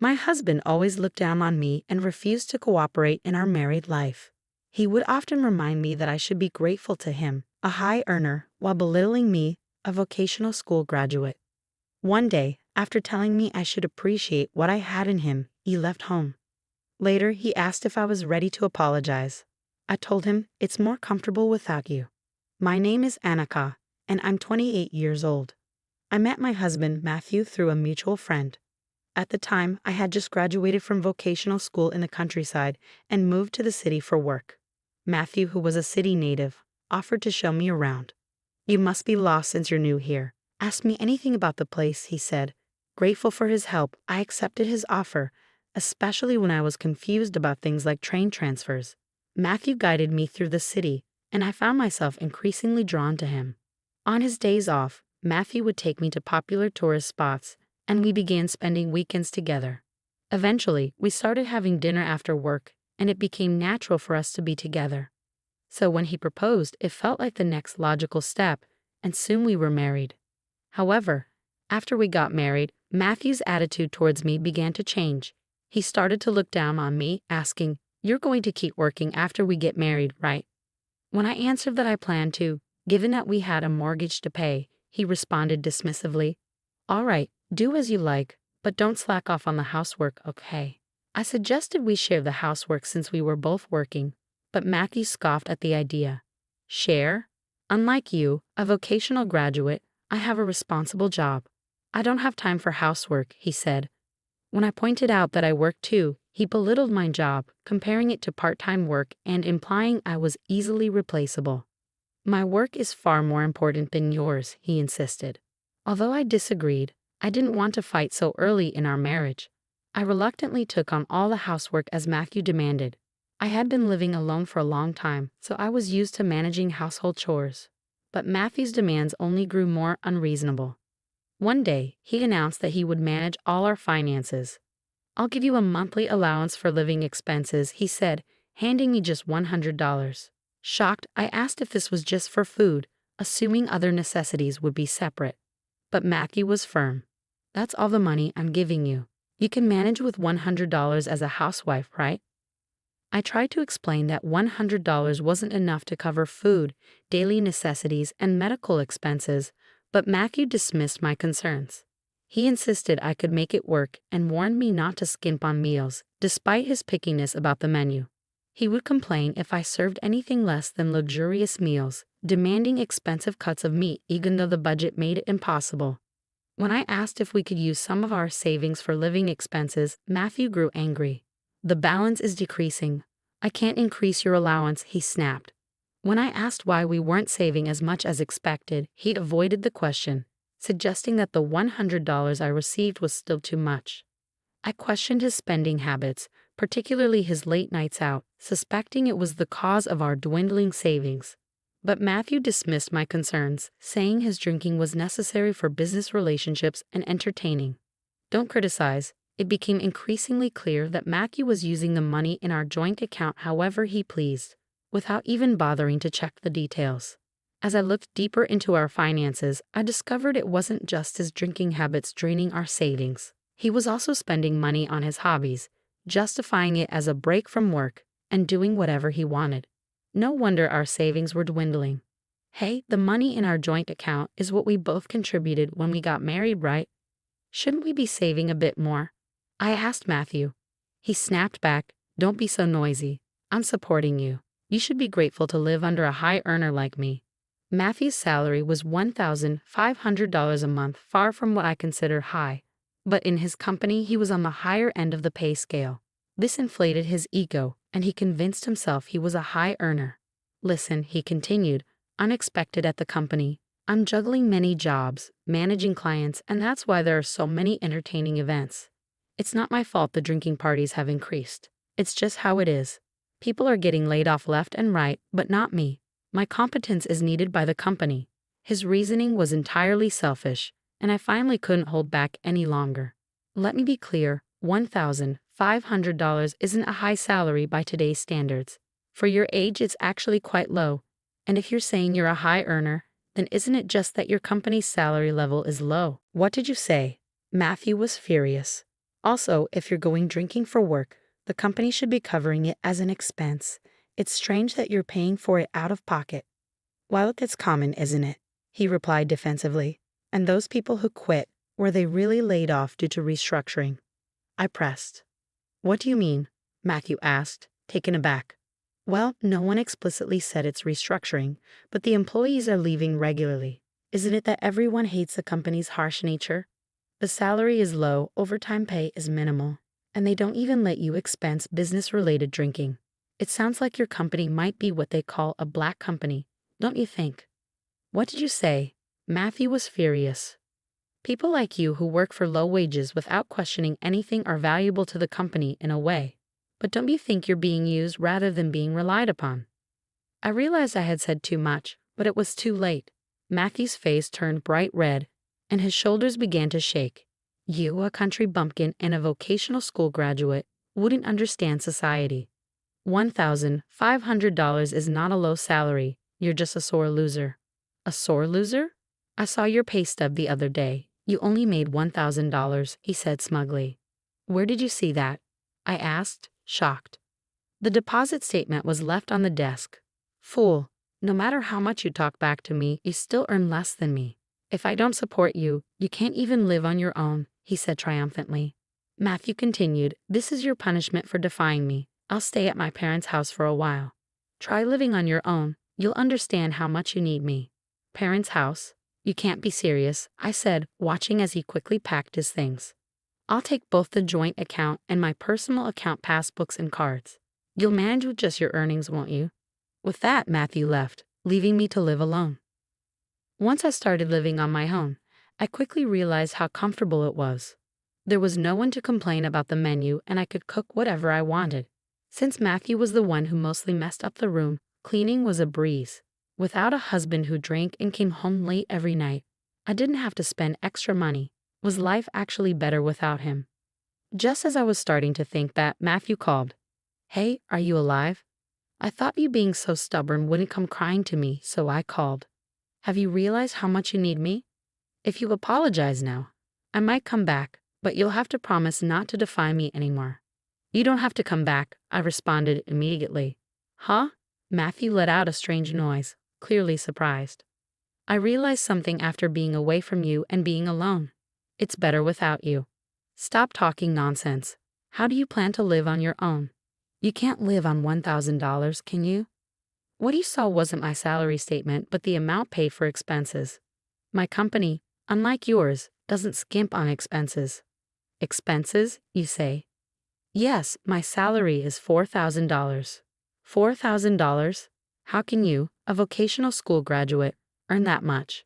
My husband always looked down on me and refused to cooperate in our married life. He would often remind me that I should be grateful to him, a high earner, while belittling me, a vocational school graduate. One day, after telling me I should appreciate what I had in him, he left home. Later, he asked if I was ready to apologize. I told him, "It's more comfortable without you." My name is Annika, and I'm 28 years old. I met my husband, Matthew, through a mutual friend. At the time, I had just graduated from vocational school in the countryside and moved to the city for work. Matthew, who was a city native, offered to show me around. "You must be lost since you're new here. Ask me anything about the place," he said. Grateful for his help, I accepted his offer, especially when I was confused about things like train transfers. Matthew guided me through the city, and I found myself increasingly drawn to him. On his days off, Matthew would take me to popular tourist spots, and we began spending weekends together. Eventually, we started having dinner after work, and it became natural for us to be together. So when he proposed, it felt like the next logical step, and soon we were married. However, after we got married, Matthew's attitude towards me began to change. He started to look down on me, asking, "You're going to keep working after we get married, right?" When I answered that I planned to, given that we had a mortgage to pay, he responded dismissively, "All right, do as you like, but don't slack off on the housework, okay?" I suggested we share the housework since we were both working, but Matthew scoffed at the idea. "Share? Unlike you, a vocational graduate, I have a responsible job. I don't have time for housework," he said. When I pointed out that I worked too, he belittled my job, comparing it to part-time work and implying I was easily replaceable. "My work is far more important than yours," he insisted. Although I disagreed, I didn't want to fight so early in our marriage. I reluctantly took on all the housework as Matthew demanded. I had been living alone for a long time, so I was used to managing household chores. But Matthew's demands only grew more unreasonable. One day, he announced that he would manage all our finances. "I'll give you a monthly allowance for living expenses," he said, handing me just $100. Shocked, I asked if this was just for food, assuming other necessities would be separate. But Matthew was firm. "That's all the money I'm giving you. You can manage with $100 as a housewife, right?" I tried to explain that $100 wasn't enough to cover food, daily necessities, and medical expenses, but Matthew dismissed my concerns. He insisted I could make it work and warned me not to skimp on meals, despite his pickiness about the menu. He would complain if I served anything less than luxurious meals, demanding expensive cuts of meat even though the budget made it impossible. When I asked if we could use some of our savings for living expenses, Matthew grew angry. "The balance is decreasing. I can't increase your allowance," he snapped. When I asked why we weren't saving as much as expected, he avoided the question, suggesting that the $100 I received was still too much. I questioned his spending habits, particularly his late nights out, suspecting it was the cause of our dwindling savings. But Matthew dismissed my concerns, saying his drinking was necessary for business relationships and entertaining. Don't criticize. It became increasingly clear that Matthew was using the money in our joint account however he pleased, without even bothering to check the details. As I looked deeper into our finances, I discovered it wasn't just his drinking habits draining our savings. He was also spending money on his hobbies, justifying it as a break from work, and doing whatever he wanted. No wonder our savings were dwindling. "Hey, the money in our joint account is what we both contributed when we got married, right? Shouldn't we be saving a bit more?" I asked Matthew. He snapped back, "Don't be so noisy. I'm supporting you. You should be grateful to live under a high earner like me." Matthew's salary was $1,500 a month, far from what I consider high. But in his company, he was on the higher end of the pay scale. This inflated his ego, and he convinced himself he was a high earner. "Listen," he continued, "unexpected at the company. I'm juggling many jobs, managing clients, and that's why there are so many entertaining events. It's not my fault the drinking parties have increased. It's just how it is. People are getting laid off left and right, but not me. My competence is needed by the company." His reasoning was entirely selfish, and I finally couldn't hold back any longer. "Let me be clear, $1,500 isn't a high salary by today's standards. For your age, it's actually quite low. And if you're saying you're a high earner, then isn't it just that your company's salary level is low?" "What did you say?" Matthew was furious. Also, if you're going drinking for work, the company should be covering it as an expense. It's strange that you're paying for it out of pocket. Well, it's common, isn't it? He replied defensively. And those people who quit, were they really laid off due to restructuring? I pressed. What do you mean? Matthew asked, taken aback. Well, no one explicitly said it's restructuring, but the employees are leaving regularly. Isn't it that everyone hates the company's harsh nature? The salary is low, overtime pay is minimal, and they don't even let you expense business-related drinking. It sounds like your company might be what they call a black company, don't you think? What did you say? Matthew was furious. People like you who work for low wages without questioning anything are valuable to the company in a way. But don't you think you're being used rather than being relied upon? I realized I had said too much, but it was too late. Matthew's face turned bright red, and his shoulders began to shake. You, a country bumpkin and a vocational school graduate, wouldn't understand society. $1,500 is not a low salary, you're just a sore loser. A sore loser? I saw your pay stub the other day. You only made $1,000, he said smugly. Where did you see that? I asked, shocked. The deposit statement was left on the desk. Fool, no matter how much you talk back to me, you still earn less than me. If I don't support you, you can't even live on your own, he said triumphantly. Matthew continued, this is your punishment for defying me. I'll stay at my parents' house for a while. Try living on your own, you'll understand how much you need me. Parents' house? You can't be serious, I said, watching as he quickly packed his things. I'll take both the joint account and my personal account passbooks and cards. You'll manage with just your earnings, won't you? With that, Matthew left, leaving me to live alone. Once I started living on my own, I quickly realized how comfortable it was. There was no one to complain about the menu and I could cook whatever I wanted. Since Matthew was the one who mostly messed up the room, cleaning was a breeze. Without a husband who drank and came home late every night, I didn't have to spend extra money. Was life actually better without him? Just as I was starting to think that, Matthew called. Hey, are you alive? I thought you being so stubborn wouldn't come crying to me, so I called. Have you realized how much you need me? If you apologize now, I might come back, but you'll have to promise not to defy me anymore. You don't have to come back, I responded immediately. Huh? Matthew let out a strange noise, clearly surprised. I realized something after being away from you and being alone. It's better without you. Stop talking nonsense. How do you plan to live on your own? You can't live on $1,000, can you? What you saw wasn't my salary statement, but the amount paid for expenses. My company, unlike yours, doesn't skimp on expenses. Expenses, you say? Yes, my salary is $4,000. $4,000? How can you, a vocational school graduate, earn that much?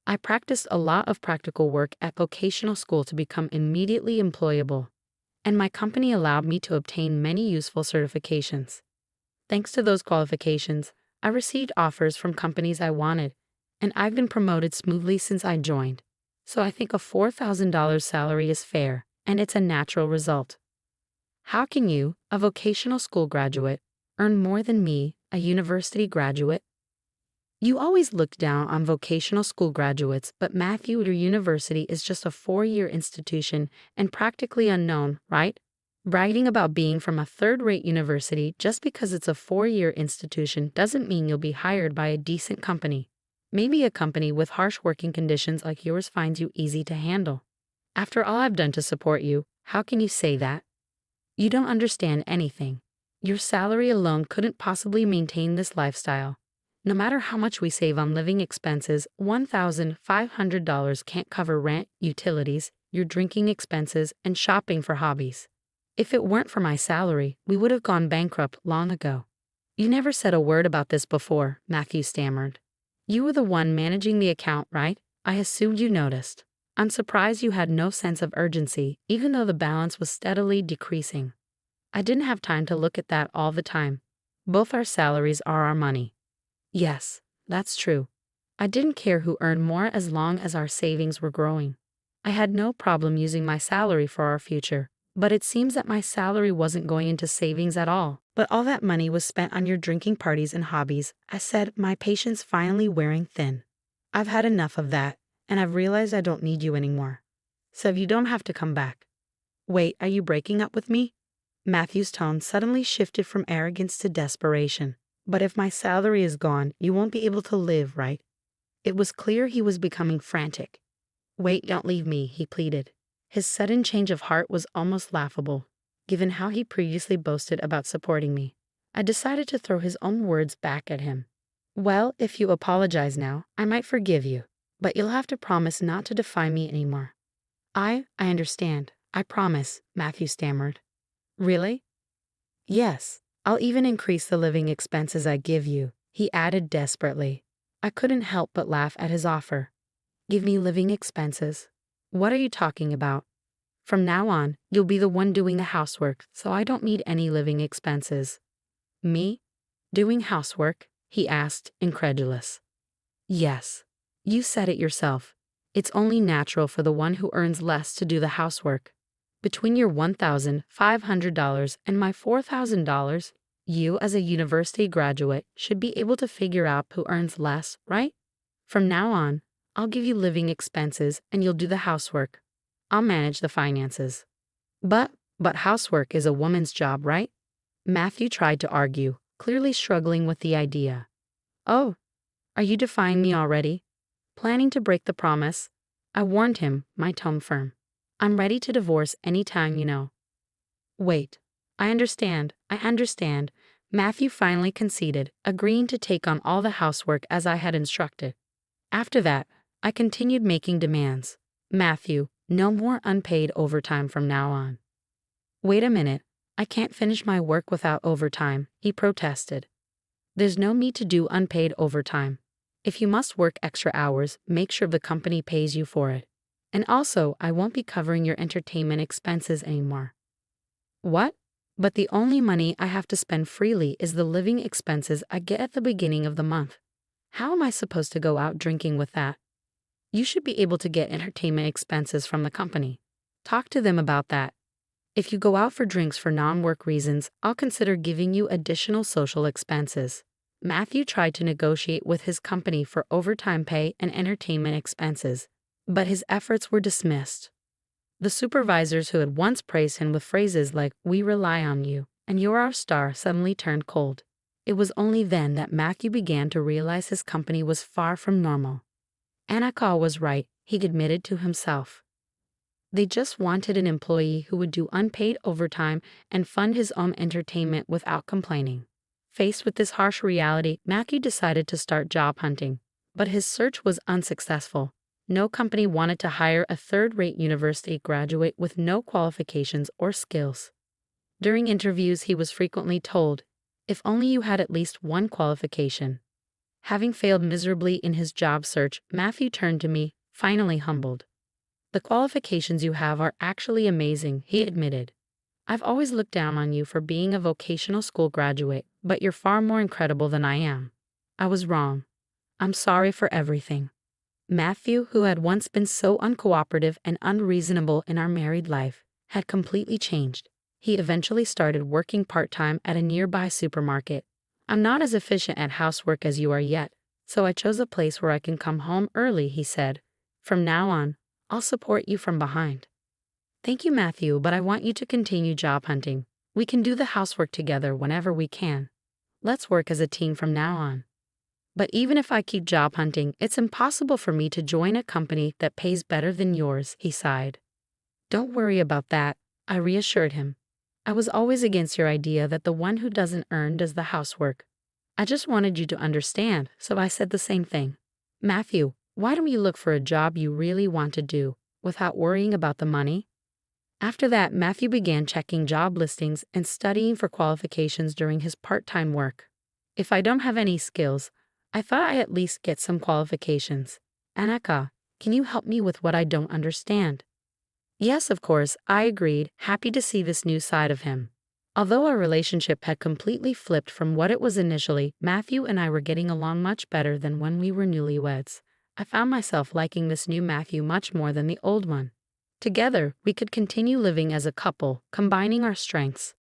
I practiced a lot of practical work at vocational school to become immediately employable, and my company allowed me to obtain many useful certifications. Thanks to those qualifications, I received offers from companies I wanted, and I've been promoted smoothly since I joined. So I think a $4,000 salary is fair, and it's a natural result. How can you, a vocational school graduate, earn more than me, a university graduate? You always looked down on vocational school graduates, but Matthew, your university is just a 4-year institution and practically unknown, right? Bragging about being from a third-rate university just because it's a 4-year institution doesn't mean you'll be hired by a decent company. Maybe a company with harsh working conditions like yours finds you easy to handle. After all I've done to support you, how can you say that? You don't understand anything. Your salary alone couldn't possibly maintain this lifestyle. No matter how much we save on living expenses, $1,500 can't cover rent, utilities, your drinking expenses, and shopping for hobbies. If it weren't for my salary, we would have gone bankrupt long ago. You never said a word about this before, Matthew stammered. You were the one managing the account, right? I assumed you noticed. I'm surprised you had no sense of urgency, even though the balance was steadily decreasing. I didn't have time to look at that all the time. Both our salaries are our money. Yes, that's true. I didn't care who earned more as long as our savings were growing. I had no problem using my salary for our future, but it seems that my salary wasn't going into savings at all. But all that money was spent on your drinking parties and hobbies, I said, my patience finally wearing thin. I've had enough of that, and I've realized I don't need you anymore. So you don't have to come back. Wait, are you breaking up with me? Matthew's tone suddenly shifted from arrogance to desperation. But if my salary is gone, you won't be able to live, right? It was clear he was becoming frantic. Wait, don't leave me, he pleaded. His sudden change of heart was almost laughable, given how he previously boasted about supporting me. I decided to throw his own words back at him. Well, if you apologize now, I might forgive you, but you'll have to promise not to defy me anymore. I understand. I promise, Matthew stammered. Really? Yes. I'll even increase the living expenses I give you, he added desperately. I couldn't help but laugh at his offer. Give me living expenses? What are you talking about? From now on, you'll be the one doing the housework, so I don't need any living expenses. Me? Doing housework? He asked, incredulous. Yes. You said it yourself. It's only natural for the one who earns less to do the housework. Between your $1,500 and my $4,000, you as a university graduate should be able to figure out who earns less, right? From now on, I'll give you living expenses and you'll do the housework. I'll manage the finances. But housework is a woman's job, right? Matthew tried to argue, clearly struggling with the idea. Oh, are you defying me already? Planning to break the promise? I warned him, my tone firm. I'm ready to divorce any time, you know. Wait. I understand. Matthew finally conceded, agreeing to take on all the housework as I had instructed. After that, I continued making demands. Matthew, no more unpaid overtime from now on. Wait a minute. I can't finish my work without overtime, he protested. There's no need to do unpaid overtime. If you must work extra hours, make sure the company pays you for it. And also, I won't be covering your entertainment expenses anymore. What? But the only money I have to spend freely is the living expenses I get at the beginning of the month. How am I supposed to go out drinking with that? You should be able to get entertainment expenses from the company. Talk to them about that. If you go out for drinks for non-work reasons, I'll consider giving you additional social expenses. Matthew tried to negotiate with his company for overtime pay and entertainment expenses, but his efforts were dismissed. The supervisors who had once praised him with phrases like, "We rely on you," and "You're our star," suddenly turned cold. It was only then that Matthew began to realize his company was far from normal. Annika was right, he admitted to himself. They just wanted an employee who would do unpaid overtime and fund his own entertainment without complaining. Faced with this harsh reality, Matthew decided to start job hunting, but his search was unsuccessful. No company wanted to hire a third-rate university graduate with no qualifications or skills. During interviews, he was frequently told, "If only you had at least one qualification." Having failed miserably in his job search, Matthew turned to me, finally humbled. "The qualifications you have are actually amazing," he admitted. "I've always looked down on you for being a vocational school graduate, but you're far more incredible than I am. I was wrong. I'm sorry for everything." Matthew, who had once been so uncooperative and unreasonable in our married life, had completely changed. He eventually started working part-time at a nearby supermarket. "I'm not as efficient at housework as you are yet, so I chose a place where I can come home early," he said. "From now on, I'll support you from behind." "Thank you, Matthew, but I want you to continue job hunting. We can do the housework together whenever we can. Let's work as a team from now on." "But even if I keep job hunting, it's impossible for me to join a company that pays better than yours," he sighed. "Don't worry about that," I reassured him. "I was always against your idea that the one who doesn't earn does the housework. I just wanted you to understand, so I said the same thing. Matthew, why don't you look for a job you really want to do, without worrying about the money?" After that, Matthew began checking job listings and studying for qualifications during his part-time work. "If I don't have any skills, I thought I'd at least get some qualifications. Annika, can you help me with what I don't understand?" "Yes, of course," I agreed, happy to see this new side of him. Although our relationship had completely flipped from what it was initially, Matthew and I were getting along much better than when we were newlyweds. I found myself liking this new Matthew much more than the old one. Together, we could continue living as a couple, combining our strengths.